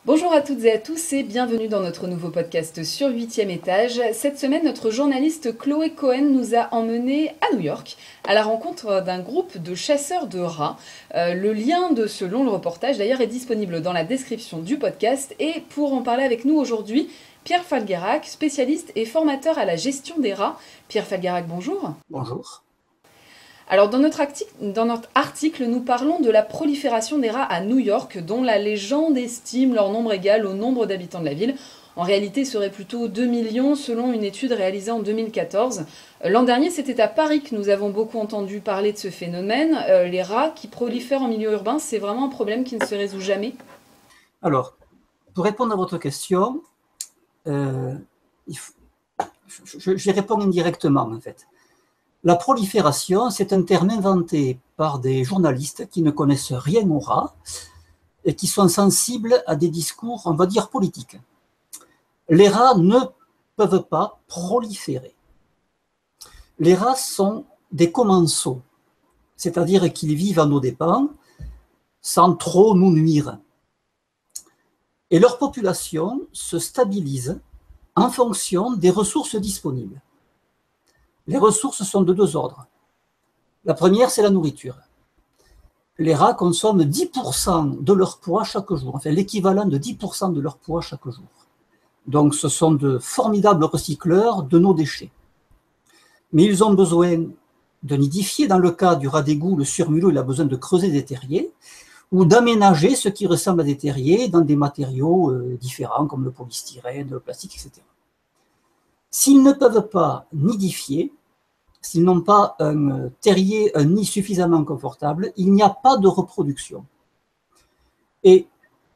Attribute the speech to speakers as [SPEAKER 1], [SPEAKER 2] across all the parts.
[SPEAKER 1] Bonjour à toutes et à tous et bienvenue dans notre nouveau podcast sur 8e étage. Cette semaine, notre journaliste Chloé Cohen nous a emmenés à New York à la rencontre d'un groupe de chasseurs de rats. Le lien de ce long reportage d'ailleurs est disponible dans la description du podcast et pour en parler avec nous aujourd'hui, Pierre Falguerac, spécialiste et formateur à la gestion des rats. Pierre Falguerac, bonjour.
[SPEAKER 2] Bonjour.
[SPEAKER 1] Alors dans notre article, nous parlons de la prolifération des rats à New York, dont la légende estime leur nombre égal au nombre d'habitants de la ville. En réalité, ce serait plutôt 2 millions selon une étude réalisée en 2014. L'an dernier, c'était à Paris que nous avons beaucoup entendu parler de ce phénomène. Les rats qui prolifèrent en milieu urbain, c'est vraiment un problème qui ne se résout jamais.
[SPEAKER 2] Alors, pour répondre à votre question, je vais répondre indirectement en fait. La prolifération, c'est un terme inventé par des journalistes qui ne connaissent rien aux rats et qui sont sensibles à des discours, on va dire, politiques. Les rats ne peuvent pas proliférer. Les rats sont des commensaux, c'est-à-dire qu'ils vivent à nos dépens sans trop nous nuire. Et leur population se stabilise en fonction des ressources disponibles. Les ressources sont de deux ordres. La première, c'est la nourriture. Les rats consomment 10% de leur poids chaque jour, enfin l'équivalent de 10% de leur poids chaque jour. Donc ce sont de formidables recycleurs de nos déchets. Mais ils ont besoin de nidifier. Dans le cas du rat d'égout, le surmulot, il a besoin de creuser des terriers ou d'aménager ce qui ressemble à des terriers dans des matériaux différents comme le polystyrène, le plastique, etc. S'ils ne peuvent pas nidifier, s'ils n'ont pas un terrier, un nid suffisamment confortable, il n'y a pas de reproduction. Et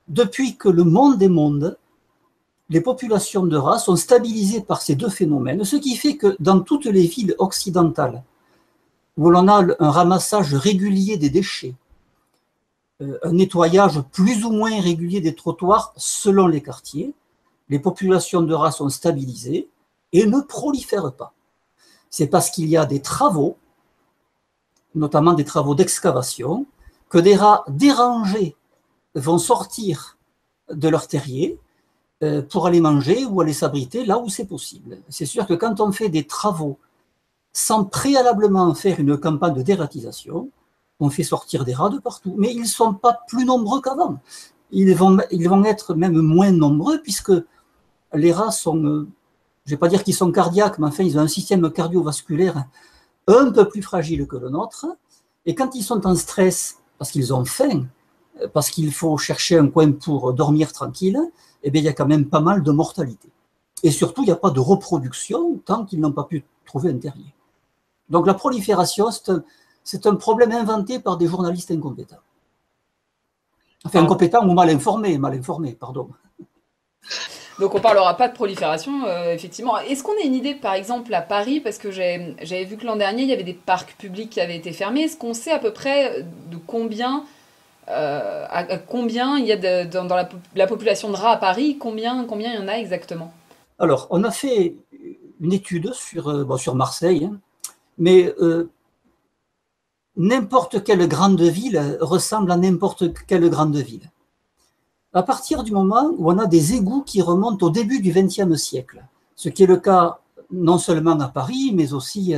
[SPEAKER 2] depuis que le monde est monde, les populations de rats sont stabilisées par ces deux phénomènes, ce qui fait que dans toutes les villes occidentales, où l'on a un ramassage régulier des déchets, un nettoyage plus ou moins régulier des trottoirs selon les quartiers, les populations de rats sont stabilisées et ne prolifèrent pas. C'est parce qu'il y a des travaux, notamment des travaux d'excavation, que des rats dérangés vont sortir de leur terrier pour aller manger ou aller s'abriter là où c'est possible. C'est sûr que quand on fait des travaux sans préalablement faire une campagne de dératisation, on fait sortir des rats de partout. Mais ils ne sont pas plus nombreux qu'avant. Ils vont être même moins nombreux puisque les rats sont... je ne vais pas dire qu'ils sont cardiaques, mais enfin, ils ont un système cardiovasculaire un peu plus fragile que le nôtre. Et quand ils sont en stress, parce qu'ils ont faim, parce qu'il faut chercher un coin pour dormir tranquille, eh bien, il y a quand même pas mal de mortalité. Et surtout, il n'y a pas de reproduction tant qu'ils n'ont pas pu trouver un terrier. Donc la prolifération, c'est un problème inventé par des journalistes incompétents. Enfin, incompétents ou mal informés, pardon.
[SPEAKER 1] Donc on parlera pas de prolifération, effectivement. Est-ce qu'on a une idée, par exemple, à Paris, parce que j'avais vu que l'an dernier, il y avait des parcs publics qui avaient été fermés. Est-ce qu'on sait à peu près de combien, à combien il y a dans la population de rats à Paris, combien il y en a exactement?
[SPEAKER 2] Alors, on a fait une étude sur Marseille, hein, mais n'importe quelle grande ville ressemble à n'importe quelle grande ville. À partir du moment où on a des égouts qui remontent au début du XXe siècle, ce qui est le cas non seulement à Paris, mais aussi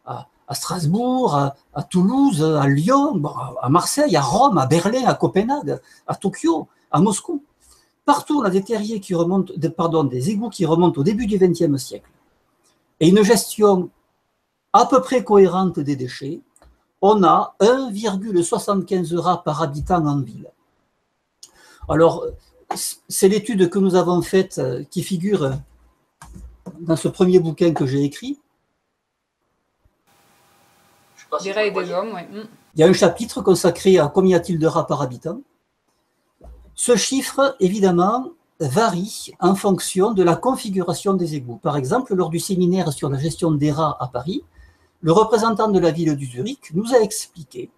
[SPEAKER 2] à Strasbourg, à Toulouse, à Lyon, à Marseille, à Rome, à Berlin, à Copenhague, à Tokyo, à Moscou. Partout, on a des terriers qui remontent, des égouts qui remontent au début du XXe siècle. Et une gestion à peu près cohérente des déchets, on a 1,75 rats par habitant en ville. Alors, c'est l'étude que nous avons faite qui figure dans ce premier bouquin que j'ai écrit.
[SPEAKER 1] Des rats et des hommes, oui.
[SPEAKER 2] Il y a un chapitre consacré à combien y a-t-il de rats par habitant. Ce chiffre, évidemment, varie en fonction de la configuration des égouts. Par exemple, lors du séminaire sur la gestion des rats à Paris, le représentant de la ville du Zurich nous a expliqué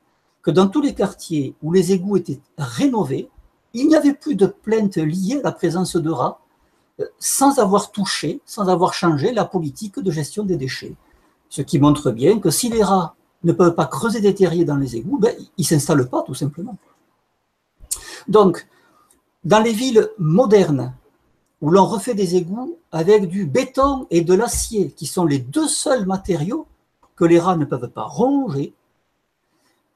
[SPEAKER 2] que dans tous les quartiers où les égouts étaient rénovés, il n'y avait plus de plaintes liées à la présence de rats sans avoir touché, sans avoir changé la politique de gestion des déchets. Ce qui montre bien que si les rats ne peuvent pas creuser des terriers dans les égouts, ils ne s'installent pas tout simplement. Donc, Dans les villes modernes, où l'on refait des égouts avec du béton et de l'acier, qui sont les deux seuls matériaux que les rats ne peuvent pas ronger,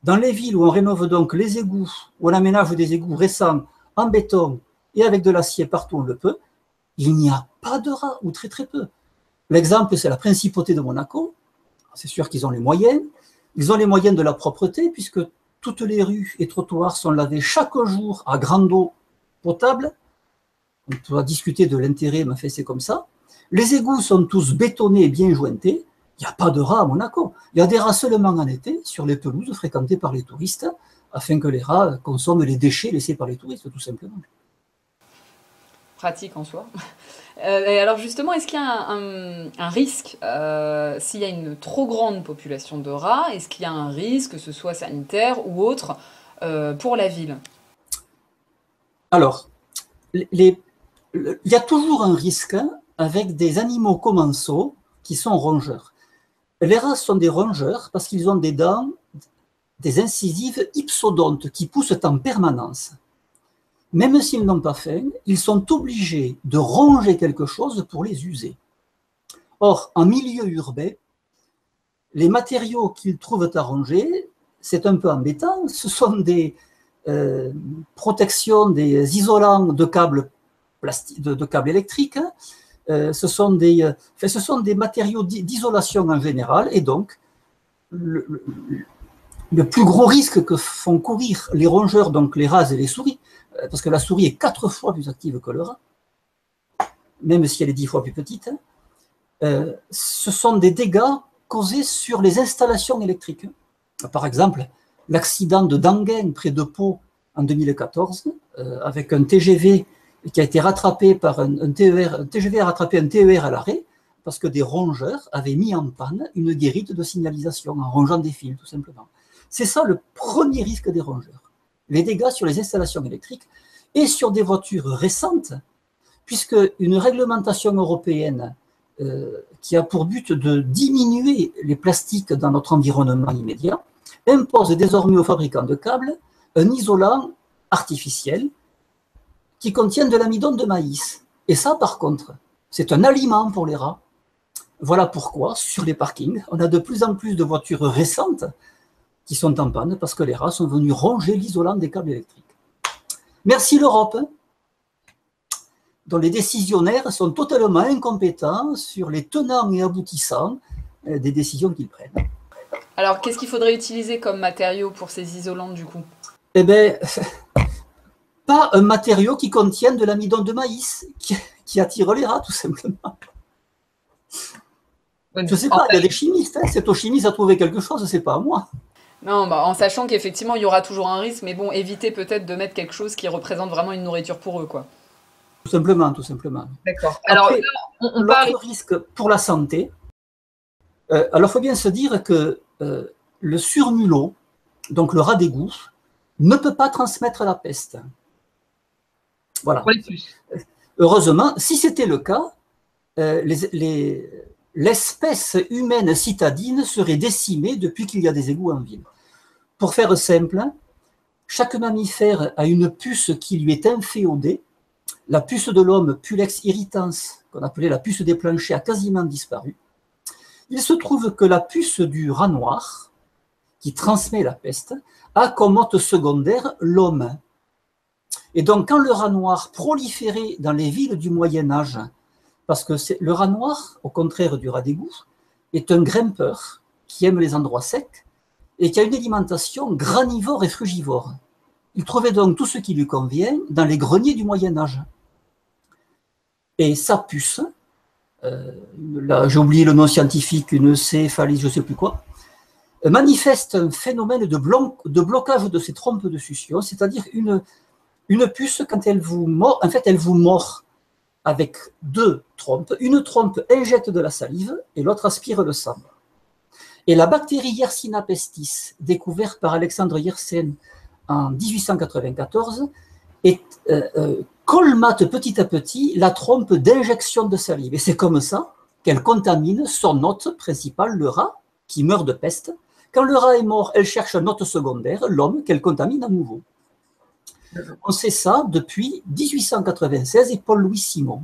[SPEAKER 2] dans les villes où on rénove donc les égouts, où on aménage des égouts récents en béton et avec de l'acier partout où on le peut, il n'y a pas de rats, ou très très peu. L'exemple, c'est la principauté de Monaco. C'est sûr qu'ils ont les moyens. Ils ont les moyens de la propreté, puisque toutes les rues et trottoirs sont lavés chaque jour à grande eau potable. On peut discuter de l'intérêt, mais en fait, c'est comme ça. Les égouts sont tous bétonnés et bien jointés. Il n'y a pas de rats à Monaco. Il y a des rats seulement en été, sur les pelouses fréquentées par les touristes, afin que les rats consomment les déchets laissés par les touristes, tout simplement.
[SPEAKER 1] Pratique en soi. Et alors justement, est-ce qu'il y a un risque s'il y a une trop grande population de rats? Est-ce qu'il y a un risque, que ce soit sanitaire ou autre, pour la ville?
[SPEAKER 2] Alors, il y a toujours un risque avec des animaux commensaux qui sont rongeurs. Les rats sont des rongeurs parce qu'ils ont des dents, des incisives hypsodontes qui poussent en permanence. Même s'ils n'ont pas faim, ils sont obligés de ronger quelque chose pour les user. Or, en milieu urbain, les matériaux qu'ils trouvent à ronger, c'est un peu embêtant, ce sont des protections, des isolants de câbles, de câbles électriques, ce sont des matériaux d'isolation en général, et donc le plus gros risque que font courir les rongeurs, donc les rats et les souris, parce que la souris est 4 fois plus active que le rat, même si elle est 10 fois plus petite, ce sont des dégâts causés sur les installations électriques. Par exemple, l'accident de Danguin près de Pau en 2014, avec un TGV qui a été rattrapé par un TER, un TGV a rattrapé un TER à l'arrêt, parce que des rongeurs avaient mis en panne une guérite de signalisation en rongeant des fils, tout simplement. C'est ça le premier risque des rongeurs, les dégâts sur les installations électriques et sur des voitures récentes, puisque une réglementation européenne qui a pour but de diminuer les plastiques dans notre environnement immédiat impose désormais aux fabricants de câbles un isolant artificiel qui contient de l'amidon de maïs. Et ça, par contre, c'est un aliment pour les rats. Voilà pourquoi, sur les parkings, on a de plus en plus de voitures récentes qui sont en panne parce que les rats sont venus ronger l'isolant des câbles électriques. Merci l'Europe, dont les décisionnaires sont totalement incompétents sur les tenants et aboutissants des décisions qu'ils prennent.
[SPEAKER 1] Alors, qu'est-ce qu'il faudrait utiliser comme matériau pour ces isolants, du coup?
[SPEAKER 2] Eh bien, pas un matériau qui contienne de l'amidon de maïs, qui attire les rats, tout simplement. Je ne sais pas, il y a des chimistes, hein, c'est aux chimistes à trouver quelque chose, c'est pas à moi.
[SPEAKER 1] Non, bah, en sachant qu'effectivement, il y aura toujours un risque, mais bon, éviter peut-être de mettre quelque chose qui représente vraiment une nourriture pour eux, quoi.
[SPEAKER 2] Tout simplement, tout simplement.
[SPEAKER 1] D'accord.
[SPEAKER 2] Alors,
[SPEAKER 1] Alors, on parle...
[SPEAKER 2] l'autre risque pour la santé, alors il faut bien se dire que le surmulot, donc le rat d'égout, ne peut pas transmettre la peste. Voilà. Heureusement, si c'était le cas, l'espèce humaine citadine serait décimée depuis qu'il y a des égouts en ville. Pour faire simple, chaque mammifère a une puce qui lui est inféodée. La puce de l'homme, Pulex irritans, qu'on appelait la puce des planchers, a quasiment disparu. Il se trouve que la puce du rat noir, qui transmet la peste, a comme hôte secondaire l'homme. Et donc, quand le rat noir proliférait dans les villes du Moyen-Âge, parce que le rat noir, au contraire du rat d'égout, est un grimpeur qui aime les endroits secs et qui a une alimentation granivore et frugivore. Il trouvait donc tout ce qui lui convient dans les greniers du Moyen-Âge. Et sa puce, j'ai oublié le nom scientifique, une céphalise, je ne sais plus quoi, manifeste un phénomène de blocage de ses trompes de succion, c'est-à-dire une puce, quand elle vous mord, en fait, elle vous mord avec 2 trompes. Une trompe injecte de la salive et l'autre aspire le sang. Et la bactérie Yersinia pestis, découverte par Alexandre Yersin en 1894, colmate petit à petit la trompe d'injection de salive. Et c'est comme ça qu'elle contamine son hôte principal, le rat, qui meurt de peste. Quand le rat est mort, elle cherche un hôte secondaire, l'homme, qu'elle contamine à nouveau. On sait ça depuis 1896 et Paul-Louis Simon.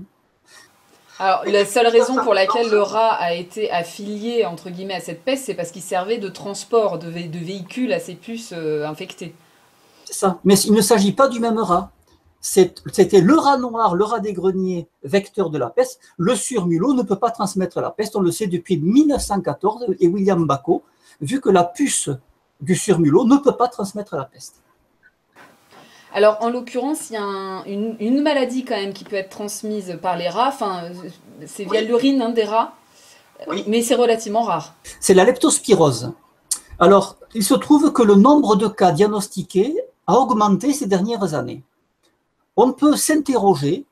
[SPEAKER 1] Alors, la seule raison pour laquelle le rat a été affilié, entre guillemets, à cette peste, c'est parce qu'il servait de transport de véhicules à ces puces infectées.
[SPEAKER 2] C'est ça. Mais il ne s'agit pas du même rat. C'était le rat noir, le rat des greniers, vecteur de la peste. Le surmulot ne peut pas transmettre la peste, on le sait depuis 1914, et William Bacot, vu que la puce du surmulot ne peut pas transmettre la peste.
[SPEAKER 1] Alors, en l'occurrence, il y a une maladie quand même qui peut être transmise par les rats. Enfin, c'est via l'urine des rats, mais c'est relativement rare.
[SPEAKER 2] C'est la leptospirose. Alors, il se trouve que le nombre de cas diagnostiqués a augmenté ces dernières années. On peut s'interroger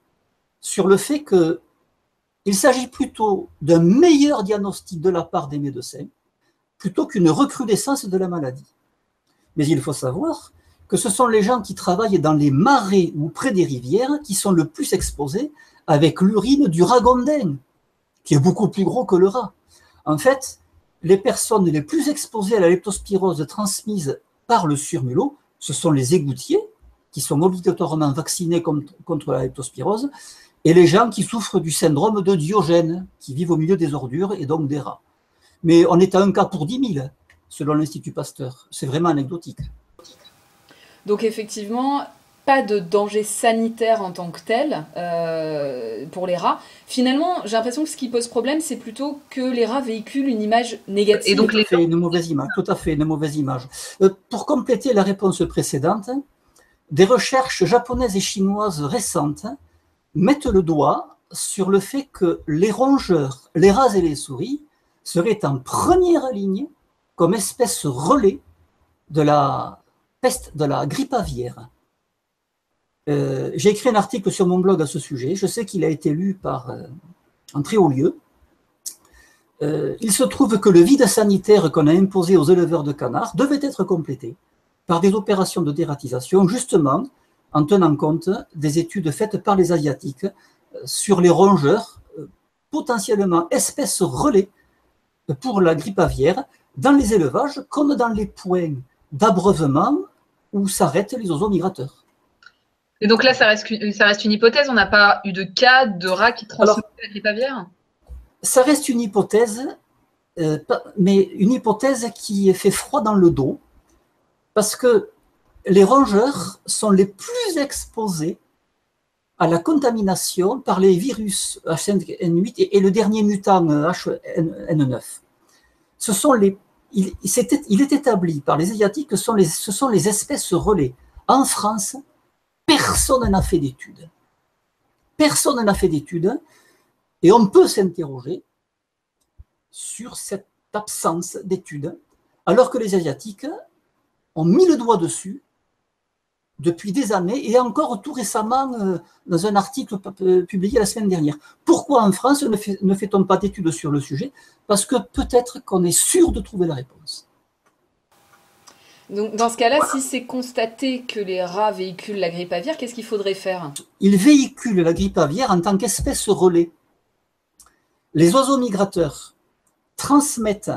[SPEAKER 2] sur le fait qu'il s'agit plutôt d'un meilleur diagnostic de la part des médecins plutôt qu'une recrudescence de la maladie. Mais il faut savoir que ce sont les gens qui travaillent dans les marais ou près des rivières qui sont le plus exposés avec l'urine du ragondin, qui est beaucoup plus gros que le rat. En fait, les personnes les plus exposées à la leptospirose transmise par le surmulot, ce sont les égoutiers, qui sont obligatoirement vaccinés contre la leptospirose, et les gens qui souffrent du syndrome de Diogène, qui vivent au milieu des ordures et donc des rats. Mais on est à 1 cas pour 10 000, selon l'Institut Pasteur. C'est vraiment anecdotique.
[SPEAKER 1] Donc effectivement, pas de danger sanitaire en tant que tel pour les rats. Finalement, j'ai l'impression que ce qui pose problème, c'est plutôt que les rats véhiculent une image négative.
[SPEAKER 2] Et donc une mauvaise image, tout à fait, une mauvaise image. Pour compléter la réponse précédente, des recherches japonaises et chinoises récentes mettent le doigt sur le fait que les rongeurs, les rats et les souris, seraient en première ligne comme espèce relais de la peste, de la grippe aviaire. J'ai écrit un article sur mon blog à ce sujet. Je sais qu'il a été lu par un très haut lieu. Il se trouve que le vide sanitaire qu'on a imposé aux éleveurs de canards devait être complété par des opérations de dératisation, justement en tenant compte des études faites par les Asiatiques sur les rongeurs, potentiellement espèces relais pour la grippe aviaire, dans les élevages comme dans les points d'abreuvement où s'arrêtent les oiseaux migrateurs.
[SPEAKER 3] Et donc là, ça reste une hypothèse, on n'a pas eu de cas de rats qui transmettent la grippe aviaire?
[SPEAKER 2] Ça reste une hypothèse, mais une hypothèse qui fait froid dans le dos, parce que les rongeurs sont les plus exposés à la contamination par les virus H5N8 et le dernier mutant HN9. Il est établi par les Asiatiques que ce sont les espèces relais. En France, personne n'a fait d'études. Personne n'a fait d'études et on peut s'interroger sur cette absence d'études, alors que les Asiatiques ont mis le doigt dessus depuis des années et encore tout récemment dans un article publié la semaine dernière. Pourquoi en France ne fait-on pas d'études sur le sujet? Parce que peut-être qu'on est sûr de trouver la réponse.
[SPEAKER 1] Donc dans ce cas-là, si c'est constaté que les rats véhiculent la grippe aviaire, qu'est-ce qu'il faudrait faire?
[SPEAKER 2] Ils véhiculent la grippe aviaire en tant qu'espèce relais. Les oiseaux migrateurs transmettent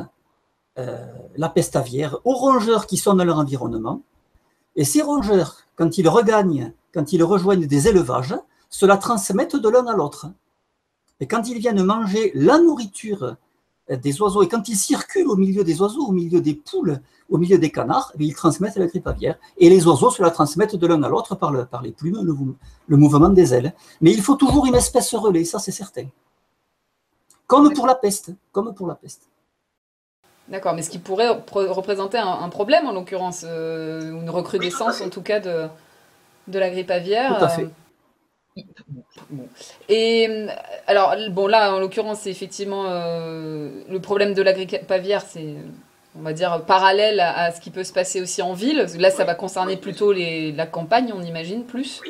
[SPEAKER 2] la peste aviaire aux rongeurs qui sont dans leur environnement. Et ces rongeurs, quand ils rejoignent des élevages, cela transmettent de l'un à l'autre. Et quand ils viennent manger la nourriture des oiseaux, et quand ils circulent au milieu des oiseaux, au milieu des poules, au milieu des canards, ils transmettent la grippe aviaire. Et les oiseaux se la transmettent de l'un à l'autre par les plumes, le mouvement des ailes. Mais il faut toujours une espèce relais, ça c'est certain. Comme pour la peste.
[SPEAKER 1] D'accord, mais ce qui pourrait représenter un problème en l'occurrence, une recrudescence en tout cas de la grippe aviaire.
[SPEAKER 2] Tout à fait.
[SPEAKER 1] Bon. Et alors, bon là en l'occurrence c'est effectivement le problème de la grippe aviaire, c'est on va dire parallèle à ce qui peut se passer aussi en ville. Parce que là ça va concerner plutôt la campagne, on imagine plus.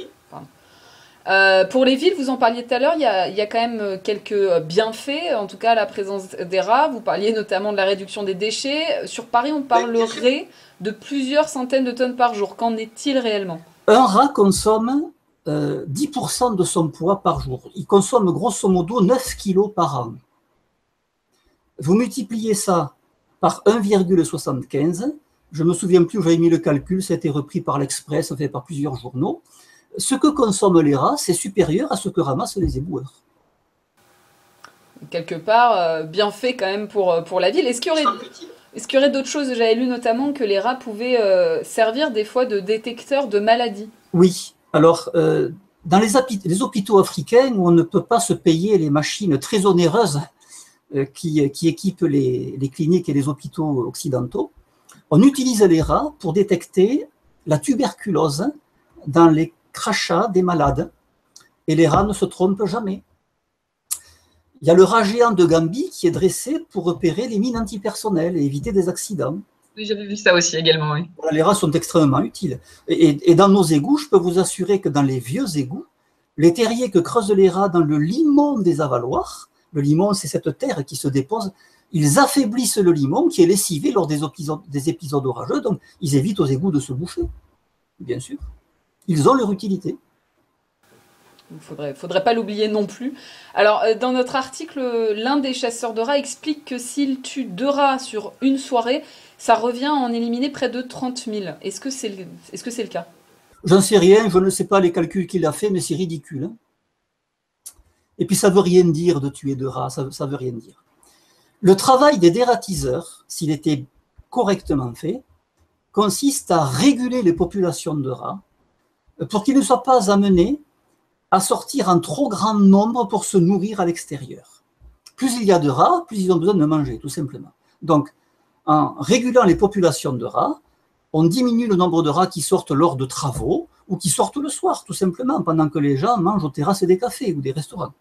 [SPEAKER 1] Pour les villes, vous en parliez tout à l'heure, il y a quand même quelques bienfaits, en tout cas la présence des rats. Vous parliez notamment de la réduction des déchets. Sur Paris, on parlerait de plusieurs centaines de tonnes par jour. Qu'en est-il réellement?
[SPEAKER 2] Un rat consomme 10% de son poids par jour. Il consomme grosso modo 9 kilos par an. Vous multipliez ça par 1,75, je ne me souviens plus où j'avais mis le calcul, ça a été repris par l'Express, fait par plusieurs journaux. Ce que consomment les rats, c'est supérieur à ce que ramassent les éboueurs.
[SPEAKER 1] Quelque part, bien fait quand même pour la ville. Est-ce qu'il y aurait d'autres choses? J'avais lu notamment que les rats pouvaient servir des fois de détecteurs de maladies.
[SPEAKER 2] Oui, alors dans les hôpitaux africains où on ne peut pas se payer les machines très onéreuses qui équipent les cliniques et les hôpitaux occidentaux, on utilise les rats pour détecter la tuberculose dans les crachats des malades. Et les rats ne se trompent jamais. Il y a le rat géant de Gambie qui est dressé pour repérer les mines antipersonnelles et éviter des accidents.
[SPEAKER 3] Oui, j'avais vu ça aussi également, oui.
[SPEAKER 2] Les rats sont extrêmement utiles. Et dans nos égouts, je peux vous assurer que dans les vieux égouts, les terriers que creusent les rats dans le limon des avaloirs, le limon, c'est cette terre qui se dépose, ils affaiblissent le limon qui est lessivé lors des épisodes orageux, donc ils évitent aux égouts de se boucher, bien sûr. Ils ont leur utilité.
[SPEAKER 1] Il ne faudrait pas l'oublier non plus. Alors, dans notre article, l'un des chasseurs de rats explique que s'il tue 2 rats sur une soirée, ça revient à en éliminer près de 30 000. Est-ce que c'est le cas?
[SPEAKER 2] J'en sais rien, je ne sais pas les calculs qu'il a fait, mais c'est ridicule. Et puis ça ne veut rien dire de tuer 2 rats, ça ne veut rien dire. Le travail des dératiseurs, s'il était correctement fait, consiste à réguler les populations de rats pour qu'ils ne soient pas amenés à sortir en trop grand nombre pour se nourrir à l'extérieur. Plus il y a de rats, plus ils ont besoin de manger, tout simplement. Donc, en régulant les populations de rats, on diminue le nombre de rats qui sortent lors de travaux ou qui sortent le soir, tout simplement, pendant que les gens mangent aux terrasses des cafés ou des restaurants.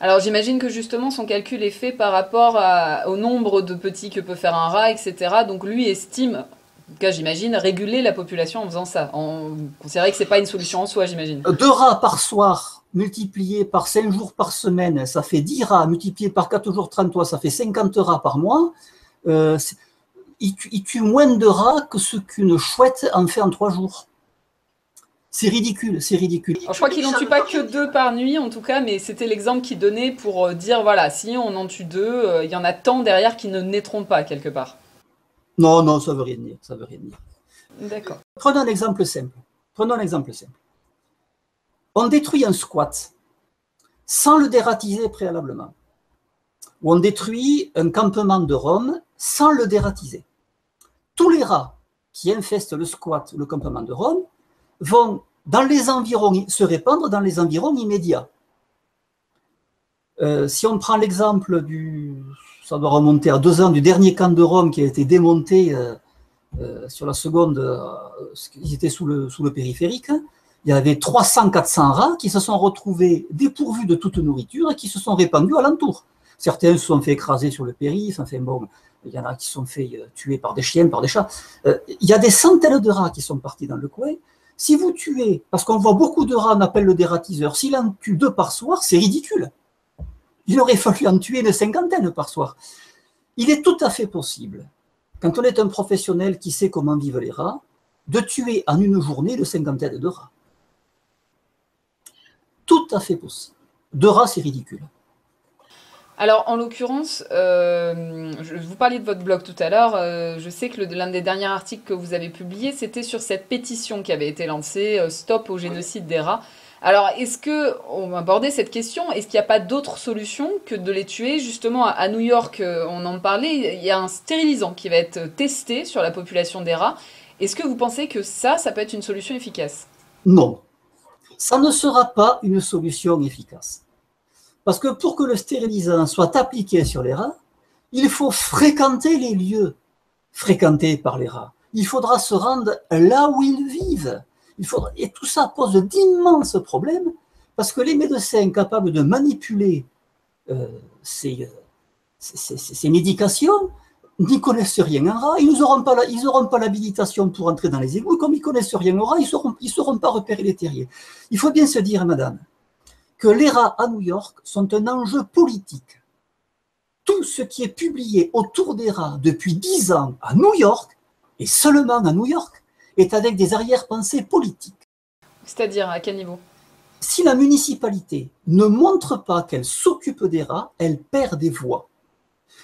[SPEAKER 1] Alors j'imagine que justement son calcul est fait par rapport au nombre de petits que peut faire un rat, etc. Donc lui estime, en tout cas j'imagine, réguler la population en faisant ça. On considérait que ce n'est pas une solution en soi, j'imagine.
[SPEAKER 2] 2 rats par soir multipliés par 5 jours par semaine, ça fait 10 rats, multipliés par 4 jours 33, ça fait 50 rats par mois. Il tue moins de rats que ce qu'une chouette en fait en 3 jours. C'est ridicule, c'est ridicule.
[SPEAKER 1] Alors, je crois qu'il n'en tue pas que 2 par nuit, en tout cas, mais c'était l'exemple qu'il donnait pour dire, voilà, si on en tue 2, il y en a tant derrière qui ne naîtront pas, quelque part.
[SPEAKER 2] Non, non, ça ne veut rien dire, ça veut rien dire.
[SPEAKER 1] D'accord.
[SPEAKER 2] Prenons un exemple simple. On détruit un squat sans le dératiser préalablement. Ou on détruit un campement de Rome sans le dératiser. Tous les rats qui infestent le squat ou le campement de Rome vont se répandre dans les environs immédiats. Si on prend l'exemple ça doit remonter à 2 ans, du dernier camp de Rome qui a été démonté sur la seconde, ils étaient sous le périphérique, il y avait 300-400 rats qui se sont retrouvés dépourvus de toute nourriture et qui se sont répandus alentour. Certains se sont fait écraser sur le périph', enfin bon, il y en a qui se sont fait tuer par des chiens, par des chats. Il y a des centaines de rats qui sont partis dans le coin. Si vous tuez, parce qu'on voit beaucoup de rats, on appelle le dératiseur, s'il en tue 2 par soir, c'est ridicule. Il aurait fallu en tuer une 50aine par soir. Il est tout à fait possible, quand on est un professionnel qui sait comment vivent les rats, de tuer en une journée une 50aine de rats. Tout à fait possible. 2 rats, c'est ridicule.
[SPEAKER 1] Alors, en l'occurrence, vous parliez de votre blog tout à l'heure. Je sais que l'un des derniers articles que vous avez publié, c'était sur cette pétition qui avait été lancée, Stop au génocide des rats. Alors, on va aborder cette question, est-ce qu'il n'y a pas d'autre solution que de les tuer? Justement, à New York, on en parlait, il y a un stérilisant qui va être testé sur la population des rats. Est-ce que vous pensez que ça peut être une solution efficace?
[SPEAKER 2] Non, ça ne sera pas une solution efficace. Parce que pour que le stérilisant soit appliqué sur les rats, il faut fréquenter les lieux fréquentés par les rats. Il faudra se rendre là où ils vivent. Et tout ça pose d'immenses problèmes parce que les médecins capables de manipuler ces médications n'y connaissent rien en rats. Ils n'auront pas l'habilitation pour entrer dans les égouts. Comme ils ne connaissent rien aux rats, ils ne sauront pas repérer les terriers. Il faut bien se dire, madame, que les rats à New York sont un enjeu politique. Tout ce qui est publié autour des rats depuis 10 ans à New York, et seulement à New York, est avec des arrière-pensées politiques.
[SPEAKER 1] C'est-à-dire, à quel niveau?
[SPEAKER 2] Si la municipalité ne montre pas qu'elle s'occupe des rats, elle perd des voix.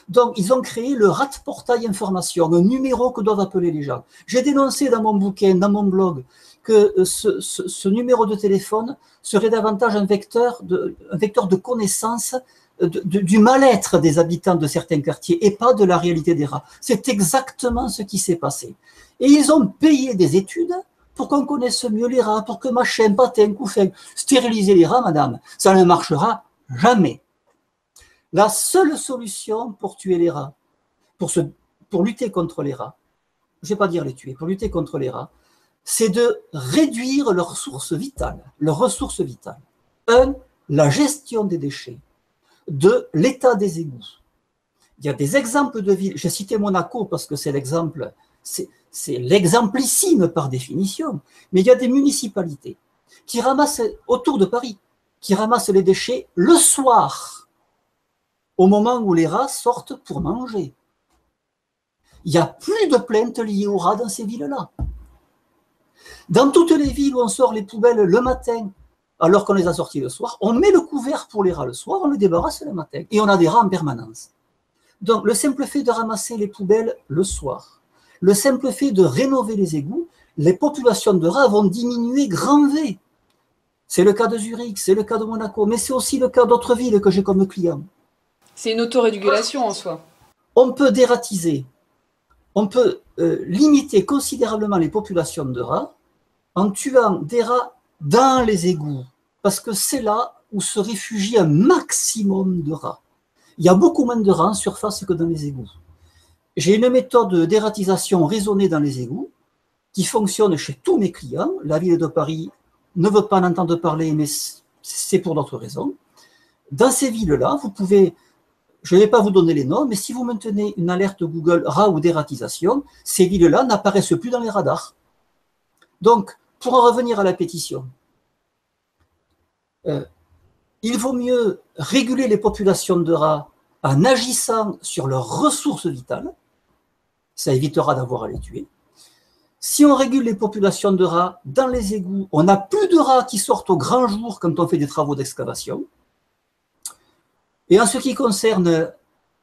[SPEAKER 2] Donc, ils ont créé le rat portail information, un numéro que doivent appeler les gens. J'ai dénoncé dans mon bouquin, dans mon blog, que ce numéro de téléphone serait davantage un vecteur de connaissance du mal-être des habitants de certains quartiers et pas de la réalité des rats. C'est exactement ce qui s'est passé. Et ils ont payé des études pour qu'on connaisse mieux les rats, pour que machin, patin, couffin, stériliser les rats, madame, ça ne marchera jamais. La seule solution pour tuer les rats, pour lutter contre les rats, je ne vais pas dire les tuer, pour lutter contre les rats, c'est de réduire leurs ressources vitales. Un, la gestion des déchets. Deux, l'état des égouts. Il y a des exemples de villes, j'ai cité Monaco parce que c'est l'exemplissime par définition, mais il y a des municipalités qui ramassent, autour de Paris, qui ramassent les déchets le soir, au moment où les rats sortent pour manger. Il n'y a plus de plaintes liées aux rats dans ces villes-là. Dans toutes les villes où on sort les poubelles le matin, alors qu'on les a sortis le soir, on met le couvert pour les rats le soir, on les débarrasse le matin, et on a des rats en permanence. Donc le simple fait de ramasser les poubelles le soir, le simple fait de rénover les égouts, les populations de rats vont diminuer grand V. C'est le cas de Zurich, c'est le cas de Monaco, mais c'est aussi le cas d'autres villes que j'ai comme clients.
[SPEAKER 1] C'est une autorégulation en soi.
[SPEAKER 2] On peut dératiser, on peut limiter considérablement les populations de rats en tuant des rats dans les égouts, parce que c'est là où se réfugie un maximum de rats. Il y a beaucoup moins de rats en surface que dans les égouts. J'ai une méthode d'ératisation raisonnée dans les égouts qui fonctionne chez tous mes clients. La ville de Paris ne veut pas en entendre parler, mais c'est pour d'autres raisons. Dans ces villes-là, vous pouvez, je ne vais pas vous donner les noms, mais si vous maintenez une alerte Google rat ou d'ératisation, ces villes-là n'apparaissent plus dans les radars. Donc, pour en revenir à la pétition, il vaut mieux réguler les populations de rats en agissant sur leurs ressources vitales, ça évitera d'avoir à les tuer. Si on régule les populations de rats dans les égouts, on n'a plus de rats qui sortent au grand jour quand on fait des travaux d'excavation. Et en ce qui concerne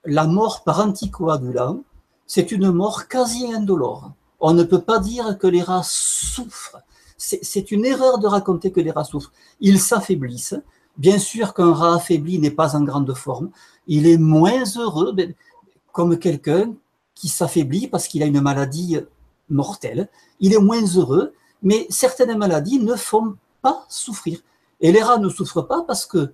[SPEAKER 2] la mort par anticoagulant, c'est une mort quasi indolore. On ne peut pas dire que les rats souffrent. C'est une erreur de raconter que les rats souffrent. Ils s'affaiblissent. Bien sûr qu'un rat affaibli n'est pas en grande forme. Il est moins heureux, comme quelqu'un qui s'affaiblit parce qu'il a une maladie mortelle. Il est moins heureux, mais certaines maladies ne font pas souffrir. Et les rats ne souffrent pas parce que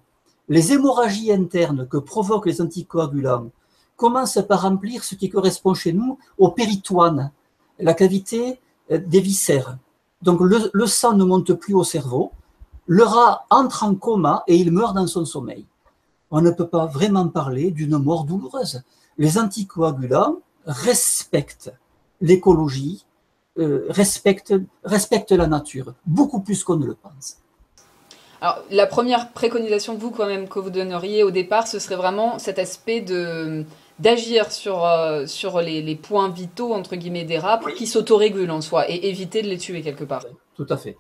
[SPEAKER 2] les hémorragies internes que provoquent les anticoagulants commencent par remplir ce qui correspond chez nous au péritoine, la cavité des viscères. Donc le sang ne monte plus au cerveau, le rat entre en coma et il meurt dans son sommeil. On ne peut pas vraiment parler d'une mort douloureuse. Les anticoagulants respectent l'écologie, respectent la nature, beaucoup plus qu'on ne le pense.
[SPEAKER 1] Alors, la première préconisation que vous donneriez au départ, ce serait vraiment cet aspect d'agir sur les points vitaux, entre guillemets, des rats pour qu'ils s'autorégulent en soi et éviter de les tuer quelque part.
[SPEAKER 2] Tout à fait.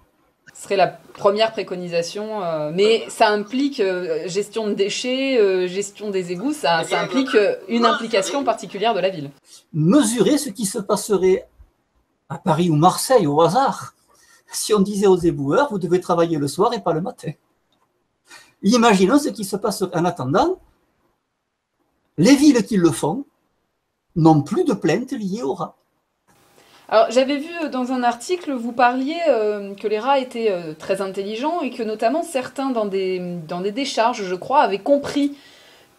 [SPEAKER 1] Ce serait la première préconisation, mais ça implique gestion de déchets, gestion des égouts, ça implique une implication particulière de la ville.
[SPEAKER 2] Mesurer ce qui se passerait à Paris ou Marseille au hasard si on disait aux éboueurs, vous devez travailler le soir et pas le matin. Imaginons ce qui se passe en attendant. Les villes qui le font n'ont plus de plaintes liées aux rats.
[SPEAKER 1] Alors, j'avais vu dans un article, vous parliez que les rats étaient très intelligents et que notamment certains dans des décharges, je crois, avaient compris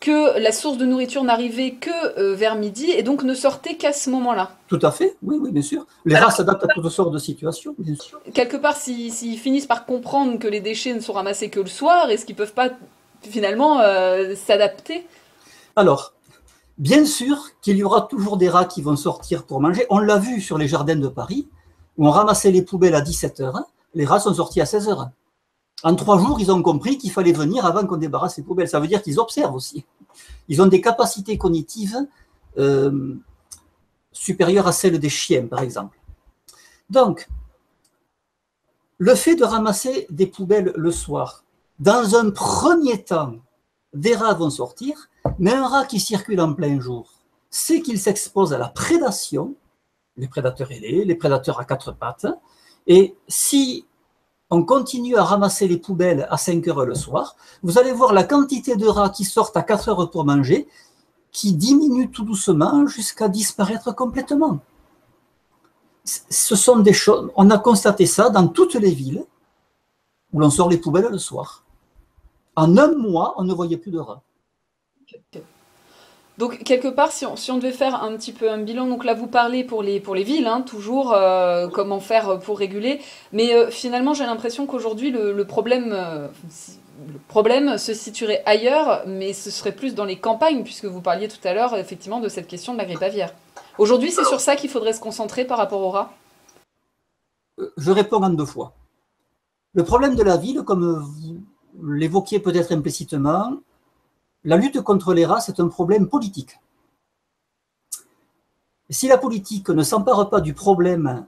[SPEAKER 1] que la source de nourriture n'arrivait que vers midi et donc ne sortait qu'à ce moment-là.
[SPEAKER 2] Tout à fait, oui, bien sûr. Les rats s'adaptent à toutes sortes de situations, bien sûr.
[SPEAKER 1] Quelque part, s'ils finissent par comprendre que les déchets ne sont ramassés que le soir, est-ce qu'ils ne peuvent pas finalement s'adapter ?
[SPEAKER 2] Alors, bien sûr qu'il y aura toujours des rats qui vont sortir pour manger. On l'a vu sur les jardins de Paris, où on ramassait les poubelles à 17h, les rats sont sortis à 16h. En 3 jours, ils ont compris qu'il fallait venir avant qu'on débarrasse les poubelles. Ça veut dire qu'ils observent aussi. Ils ont des capacités cognitives supérieures à celles des chiens, par exemple. Donc, le fait de ramasser des poubelles le soir, dans un premier temps, des rats vont sortir, Mais un rat qui circule en plein jour sait qu'il s'expose à la prédation, les prédateurs ailés, les prédateurs à quatre pattes, et si on continue à ramasser les poubelles à 5 heures le soir, vous allez voir la quantité de rats qui sortent à 4 heures pour manger, qui diminue tout doucement jusqu'à disparaître complètement. Ce sont des choses, on a constaté ça dans toutes les villes où l'on sort les poubelles le soir. En un mois, on ne voyait plus de rats.
[SPEAKER 1] Donc, quelque part, si on devait faire un petit peu un bilan, donc là, vous parlez pour les villes, hein, toujours, comment faire pour réguler, mais finalement, j'ai l'impression qu'aujourd'hui, le problème se situerait ailleurs, mais ce serait plus dans les campagnes, puisque vous parliez tout à l'heure, effectivement, de cette question de la grippe aviaire. Aujourd'hui, c'est sur ça qu'il faudrait se concentrer par rapport aux rats?
[SPEAKER 2] Je réponds en deux fois. Le problème de la ville, comme vous l'évoquiez peut-être implicitement, la lutte contre les rats, c'est un problème politique. Si la politique ne s'empare pas du problème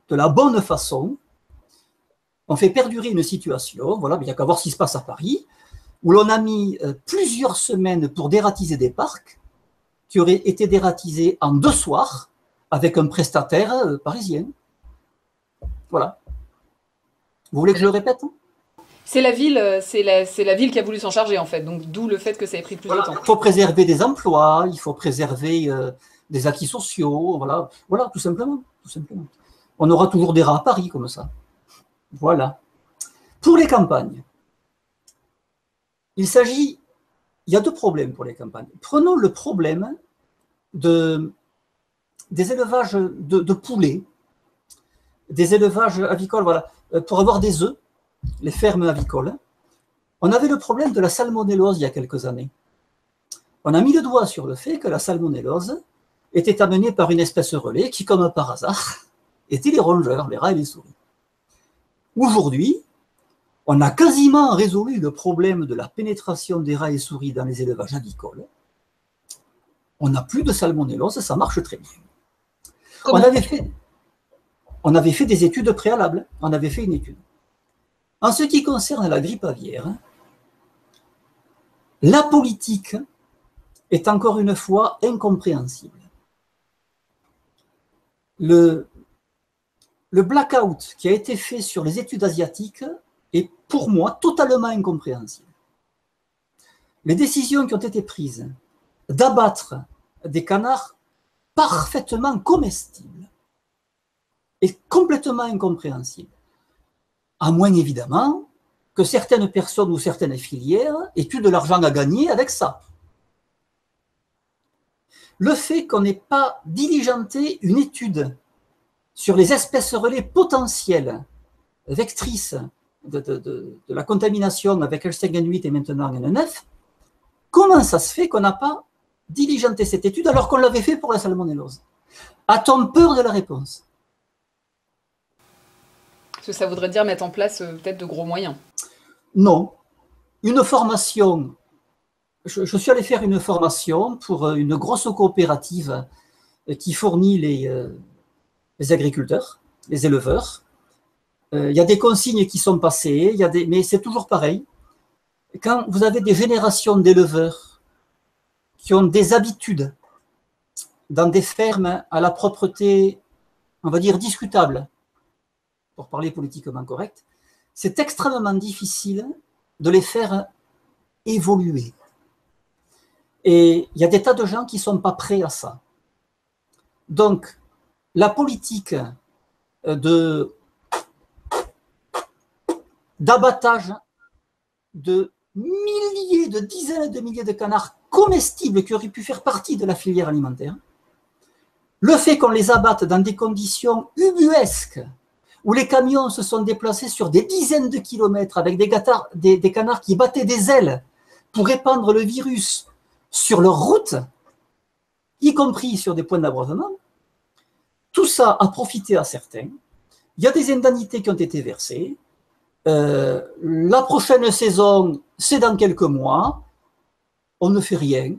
[SPEAKER 2] de la bonne façon, on fait perdurer une situation, voilà, il n'y a qu'à voir ce qui se passe à Paris, où l'on a mis plusieurs semaines pour dératiser des parcs, qui auraient été dératisés en 2 soirs, avec un prestataire parisien. Voilà. Vous voulez que je le répète ?
[SPEAKER 1] C'est la ville, c'est la ville qui a voulu s'en charger en fait, donc d'où le fait que ça ait pris plus de temps.
[SPEAKER 2] Il faut préserver des emplois, il faut préserver des acquis sociaux, voilà, tout simplement. On aura toujours des rats à Paris comme ça. Voilà. Pour les campagnes, il y a 2 problèmes pour les campagnes. Prenons le problème des élevages de poulets, des élevages avicoles, voilà, pour avoir des œufs. Les fermes avicoles, on avait le problème de la salmonellose il y a quelques années. On a mis le doigt sur le fait que la salmonellose était amenée par une espèce relais qui, comme par hasard, étaient les rongeurs, les rats et les souris. Aujourd'hui, on a quasiment résolu le problème de la pénétration des rats et souris dans les élevages avicoles. On n'a plus de salmonellose, ça marche très bien. On avait fait des études préalables, on avait fait une étude. En ce qui concerne la grippe aviaire, la politique est encore une fois incompréhensible. Le blackout qui a été fait sur les études asiatiques est pour moi totalement incompréhensible. Les décisions qui ont été prises d'abattre des canards parfaitement comestibles est complètement incompréhensible. À moins évidemment que certaines personnes ou certaines filières aient eu de l'argent à gagner avec ça. Le fait qu'on n'ait pas diligenté une étude sur les espèces relais potentielles vectrices de la contamination avec H5N8 et maintenant N9, comment ça se fait qu'on n'a pas diligenté cette étude alors qu'on l'avait fait pour la salmonellose? A-t-on peur de la réponse?
[SPEAKER 1] Parce que ça voudrait dire mettre en place peut-être de gros moyens.
[SPEAKER 2] Non. Une formation, je suis allé faire une formation pour une grosse coopérative qui fournit les agriculteurs, les éleveurs. Il y a des consignes qui sont passées, mais c'est toujours pareil. Quand vous avez des générations d'éleveurs qui ont des habitudes dans des fermes à la propreté, on va dire, discutable, pour parler politiquement correct, c'est extrêmement difficile de les faire évoluer. Et il y a des tas de gens qui ne sont pas prêts à ça. Donc, la politique d'abattage de milliers, de dizaines de milliers de canards comestibles qui auraient pu faire partie de la filière alimentaire, le fait qu'on les abatte dans des conditions ubuesques, où les camions se sont déplacés sur des dizaines de kilomètres avec des canards qui battaient des ailes pour répandre le virus sur leur route, y compris sur des points d'abreuvement, tout ça a profité à certains. Il y a des indemnités qui ont été versées. La prochaine saison, c'est dans quelques mois. On ne fait rien.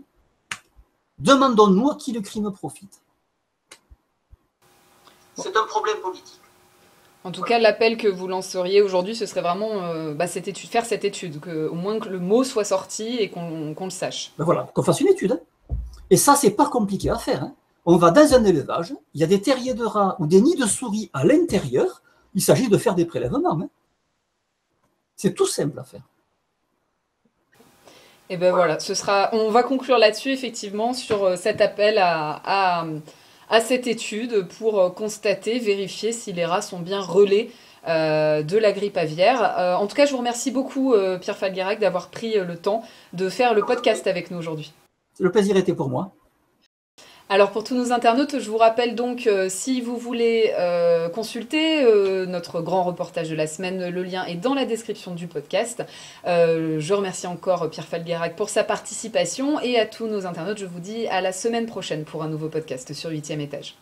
[SPEAKER 2] Demandons-nous à qui le crime profite. C'est un problème politique.
[SPEAKER 1] En tout cas, l'appel que vous lanceriez aujourd'hui, ce serait vraiment faire cette étude, au moins que le mot soit sorti et qu'on le sache.
[SPEAKER 2] Ben voilà, qu'on fasse une étude. Et ça, c'est pas compliqué à faire. On va dans un élevage, il y a des terriers de rats ou des nids de souris à l'intérieur, il s'agit de faire des prélèvements. C'est tout simple à faire.
[SPEAKER 1] Et ben voilà, on va conclure là-dessus effectivement sur cet appel à cette étude pour constater, vérifier si les rats sont bien relais de la grippe aviaire. En tout cas, je vous remercie beaucoup, Pierre Falguerac, d'avoir pris le temps de faire le podcast avec nous aujourd'hui.
[SPEAKER 2] Le plaisir était pour moi.
[SPEAKER 1] Alors pour tous nos internautes, je vous rappelle donc, si vous voulez consulter notre grand reportage de la semaine, le lien est dans la description du podcast. Je remercie encore Pierre Falguerac pour sa participation et à tous nos internautes, je vous dis à la semaine prochaine pour un nouveau podcast sur 8e étage.